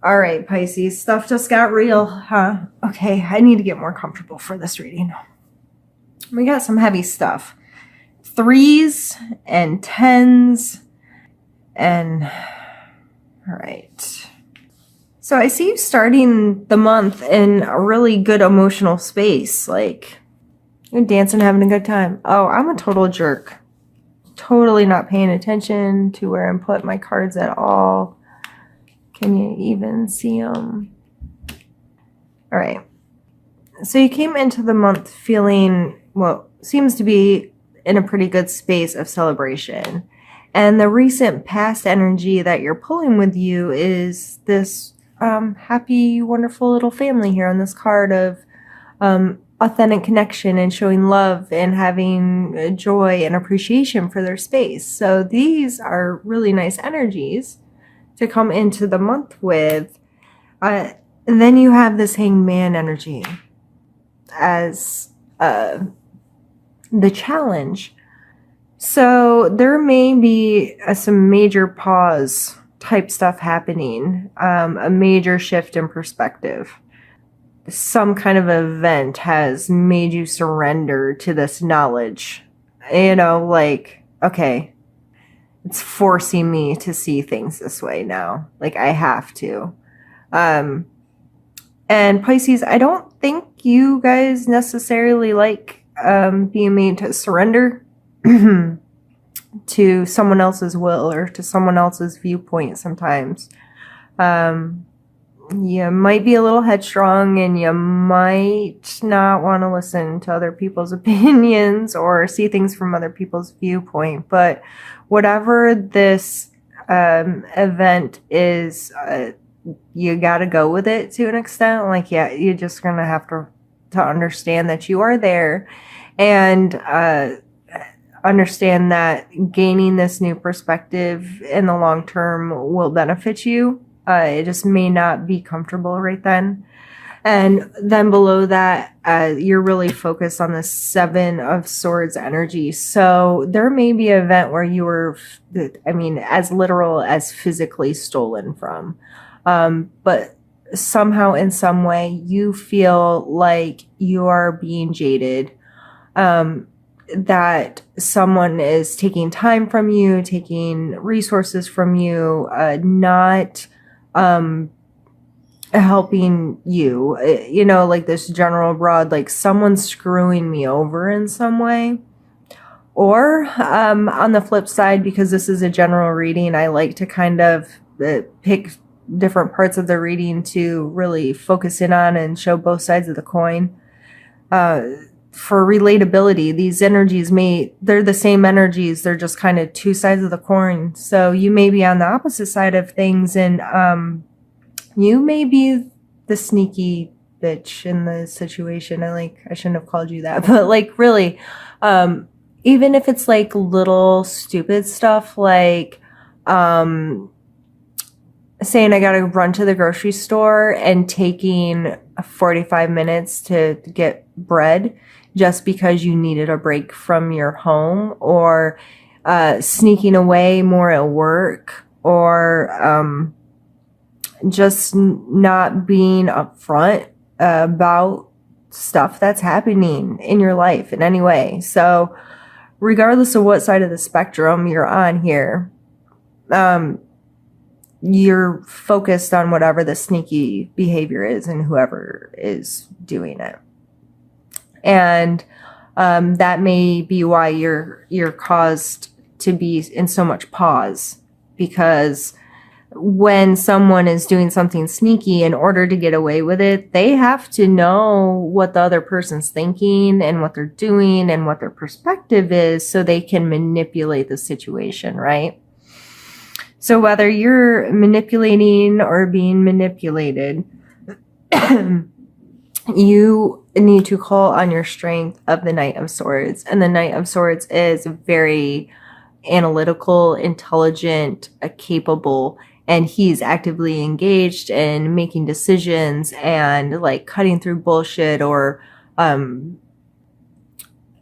All right, Pisces, stuff just got real, huh? Okay, I need to get more comfortable for this reading. We got some heavy stuff. Threes and tens and all right. So I see you starting the month in a really good emotional space, like you're dancing, having a good time. Oh, I'm a total jerk. Totally not paying attention to where I'm putting my cards at all. Can you even see them? All right. So you came into the month feeling, well, seems to be in a pretty good space of celebration. And the recent past energy that you're pulling with you is this happy, wonderful little family here on this card of authentic connection and showing love and having joy and appreciation for their space. So these are really nice energies to come into the month with. And then you have this hangman energy as the challenge. So there may be some major pause type stuff happening, a major shift in perspective. Some kind of event has made you surrender to this knowledge. Like, okay, it's forcing me to see things this way now. Like, I have to. And Pisces, I don't think you guys necessarily like being made to surrender to someone else's will or to someone else's viewpoint sometimes. You might be a little headstrong and you might not want to listen to other people's opinions or see things from other people's viewpoint. But whatever this event is, you got to go with it to an extent. Like, yeah, you're just going to have to understand that you are there and understand that gaining this new perspective in the long term will benefit you. It just may not be comfortable right then. And then below that, you're really focused on the Seven of Swords energy. So there may be an event where you were, as literal as physically stolen from. But somehow in some way you feel like you are being jaded, that someone is taking time from you, taking resources from you, not helping you, like this general broad, like someone's screwing me over in some way. Or on the flip side, because this is a general reading, I like to kind of pick different parts of the reading to really focus in on and show both sides of the coin. For relatability, these energies they're the same energies, they're just kind of two sides of the coin. So you may be on the opposite side of things, and you may be the sneaky bitch in the situation. I shouldn't have called you that, but like really, even if it's like little stupid stuff, like saying I gotta run to the grocery store and taking 45 minutes to get bread just because you needed a break from your home, or sneaking away more at work, or just not being upfront about stuff that's happening in your life in any way. So regardless of what side of the spectrum you're on here, you're focused on whatever the sneaky behavior is and whoever is doing it. And that may be why you're caused to be in so much pause, because when someone is doing something sneaky, in order to get away with it, they have to know what the other person's thinking and what they're doing and what their perspective is so they can manipulate the situation, right? So whether you're manipulating or being manipulated, you need to call on your strength of the Knight of Swords. And the Knight of Swords is very analytical, intelligent, capable, and he's actively engaged in making decisions and like cutting through bullshit, or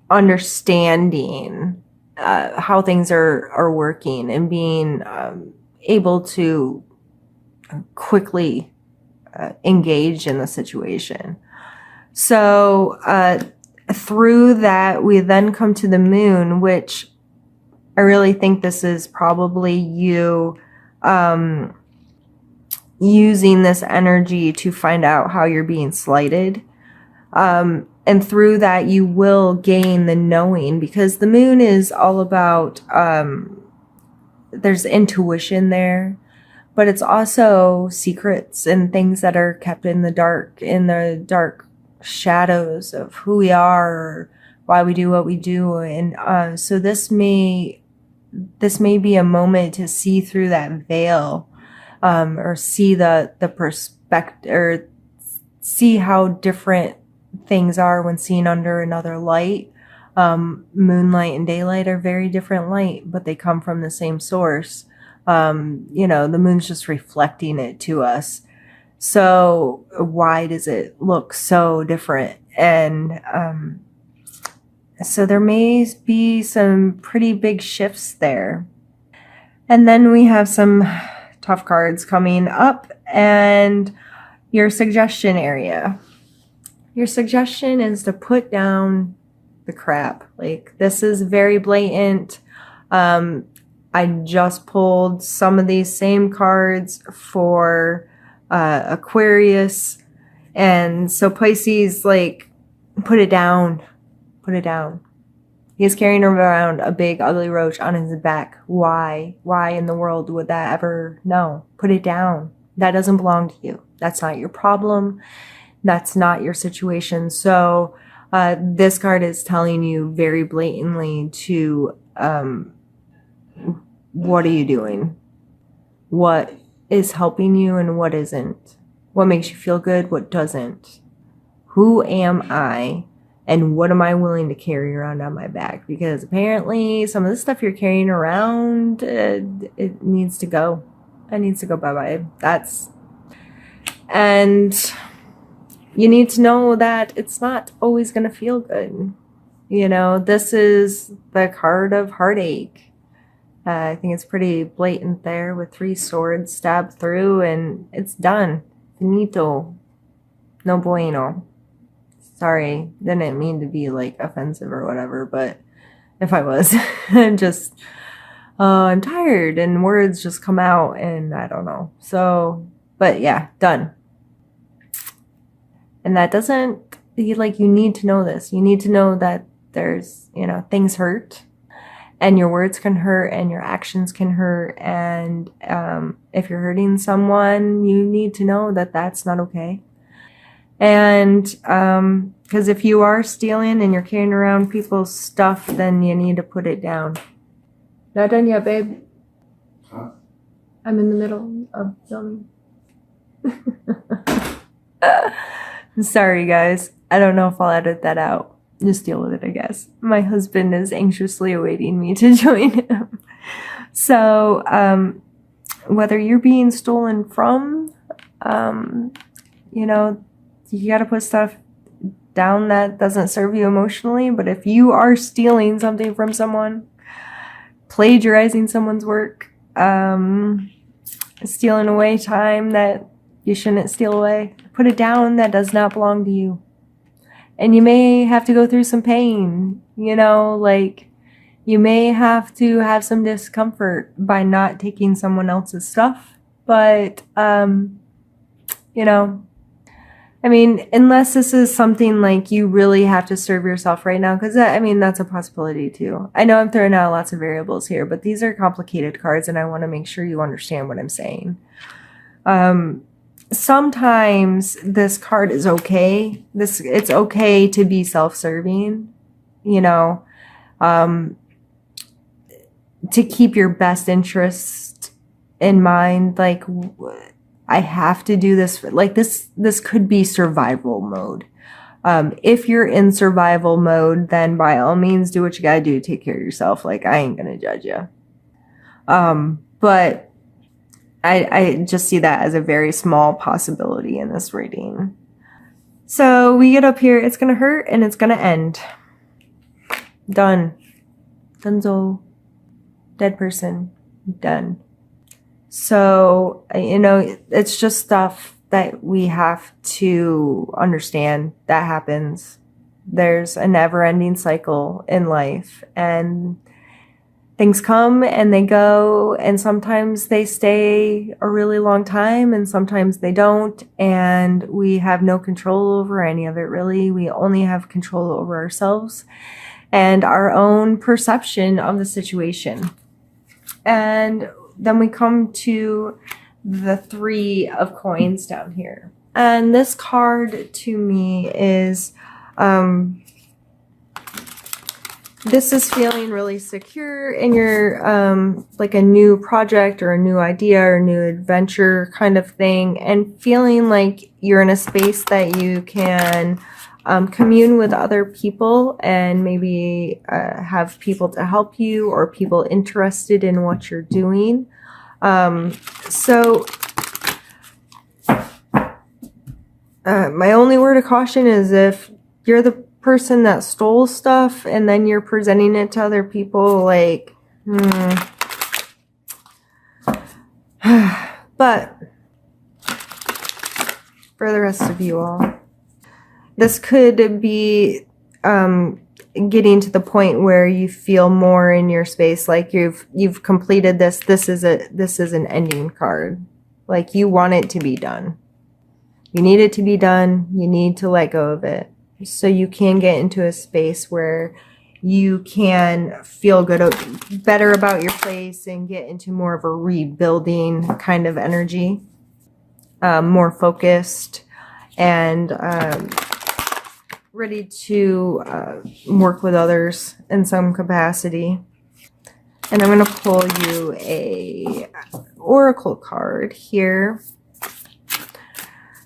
understanding how things are working, and being able to quickly engage in the situation. So through that, we then come to the moon, which I really think this is probably you using this energy to find out how you're being slighted. And through that, you will gain the knowing, because the moon is all about, there's intuition there, but it's also secrets and things that are kept in the dark shadows of who we are, or why we do what we do. And so this may be a moment to see through that veil, or see the perspective, or see how different things are when seen under another light. Moonlight and daylight are very different light, but they come from the same source. The moon's just reflecting it to us. So why does it look so different? And so there may be some pretty big shifts there. And then we have some tough cards coming up, and your suggestion area. Your suggestion is to put down the crap. Like, this is very blatant. I just pulled some of these same cards for Aquarius. And so Pisces, like, put it down. Put it down. He's carrying around a big ugly roach on his back. Why? Why in the world would that ever? No. Put it down. That doesn't belong to you. That's not your problem. That's not your situation. So this card is telling you very blatantly to, what are you doing? What is helping you and what isn't? What makes you feel good? What doesn't? Who am I? And what am I willing to carry around on my back? Because apparently some of the stuff you're carrying around, it needs to go. It needs to go bye-bye. And you need to know that it's not always going to feel good. This is the card of heartache. I think it's pretty blatant there with 3 swords stabbed through, and it's done. Finito. No bueno. Sorry, didn't mean to be like offensive or whatever, but if I was, I'm tired and words just come out and I don't know. So, but yeah, done. And that doesn't, you need to know this. You need to know that there's, things hurt, and your words can hurt and your actions can hurt. And if you're hurting someone, you need to know that that's not okay. And because if you are stealing and you're carrying around people's stuff, then you need to put it down. Not done yet, babe. Huh? I'm in the middle of filming. Sorry, guys. I don't know if I'll edit that out. Just deal with it, I guess. My husband is anxiously awaiting me to join him. So, whether you're being stolen from, you got to put stuff down that doesn't serve you emotionally. But if you are stealing something from someone, plagiarizing someone's work, stealing away time that you shouldn't steal away, put it down. That does not belong to you. And you may have to go through some pain, you may have to have some discomfort by not taking someone else's stuff. But, unless this is something like you really have to serve yourself right now, because that's a possibility too. I know I'm throwing out lots of variables here, but these are complicated cards and I want to make sure you understand what I'm saying. Sometimes this card is okay. It's okay to be self-serving, to keep your best interest in mind. Like, I have to do this. This could be survival mode. If you're in survival mode, then by all means, do what you gotta do to take care of yourself. Like, I ain't gonna judge you. But I just see that as a very small possibility in this reading. So we get up here. It's gonna hurt and it's gonna end. Done. Dunzo. Dead person. Done. So, it's just stuff that we have to understand that happens. There's a never-ending cycle in life, and things come and they go, and sometimes they stay a really long time and sometimes they don't, and we have no control over any of it, really. We only have control over ourselves and our own perception of the situation. And then we come to the 3 of coins down here. And this card to me is, this is feeling really secure in your, like a new project or a new idea or a new adventure kind of thing, and feeling like you're in a space that you can commune with other people and maybe have people to help you or people interested in what you're doing. So my only word of caution is if you're the person that stole stuff and then you're presenting it to other people, like, but for the rest of you all, this could be getting to the point where you feel more in your space, like you've completed this. This is an ending card. Like, you want it to be done. You need it to be done. You need to let go of it so you can get into a space where you can feel better about your place and get into more of a rebuilding kind of energy, more focused and ready to work with others in some capacity. And I'm going to pull you a oracle card here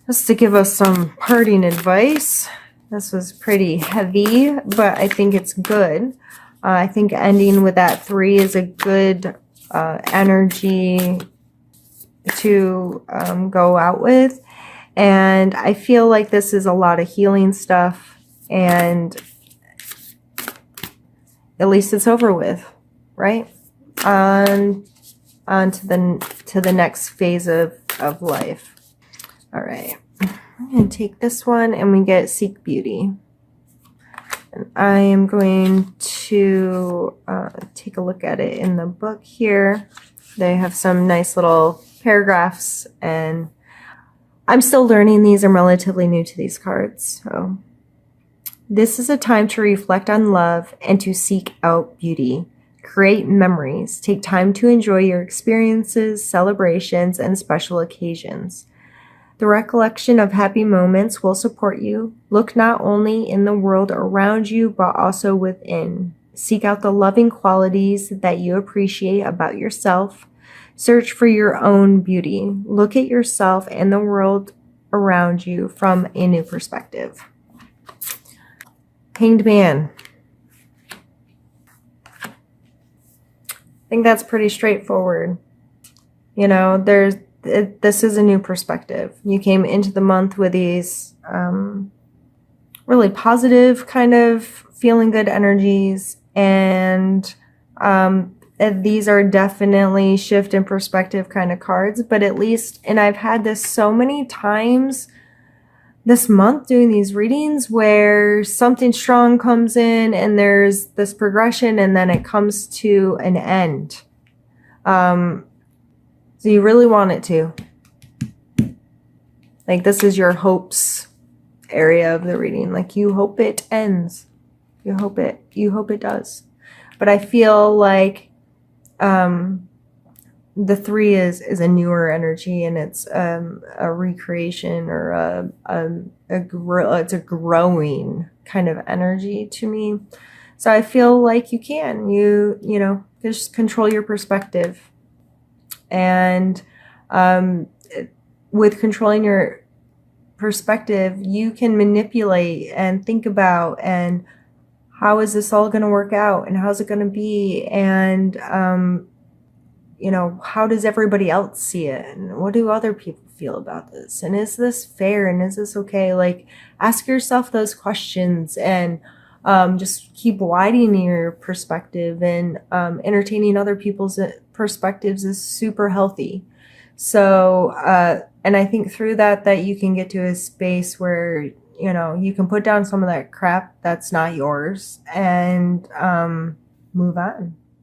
just to give us some parting advice. This was pretty heavy, but I think it's good. I think ending with that 3 is a good energy to go out with. And I feel like this is a lot of healing stuff, and at least it's over with, right? On to the next phase of life. All right. I'm going to take this one and we get Seek Beauty. And I am going to take a look at it in the book here. They have some nice little paragraphs, and I'm still learning these. I'm relatively new to these cards. So this is a time to reflect on love and to seek out beauty. Create memories. Take time to enjoy your experiences, celebrations, and special occasions. The recollection of happy moments will support you. Look not only in the world around you, but also within. Seek out the loving qualities that you appreciate about yourself. Search for your own beauty. Look at yourself and the world around you from a new perspective. Hanged Man. I think that's pretty straightforward. This is a new perspective. You came into the month with these really positive kind of feeling good energies, and these are definitely shift in perspective kind of cards, but at least, and I've had this so many times this month doing these readings where something strong comes in and there's this progression and then it comes to an end. So you really want it to. Like, this is your hopes area of the reading. Like, you hope it ends. You hope it does. But I feel like the 3 is a newer energy, and it's a recreation or it's a growing kind of energy to me. So I feel like you just control your perspective. And with controlling your perspective, you can manipulate and think about, and how is this all going to work out, and how's it going to be, and how does everybody else see it, and what do other people feel about this, and is this fair, and is this okay? Like, ask yourself those questions, and just keep widening your perspective, and entertaining other people's perspectives is super healthy. So, and I think through that you can get to a space where, you know, you can put down some of that crap that's not yours and move on.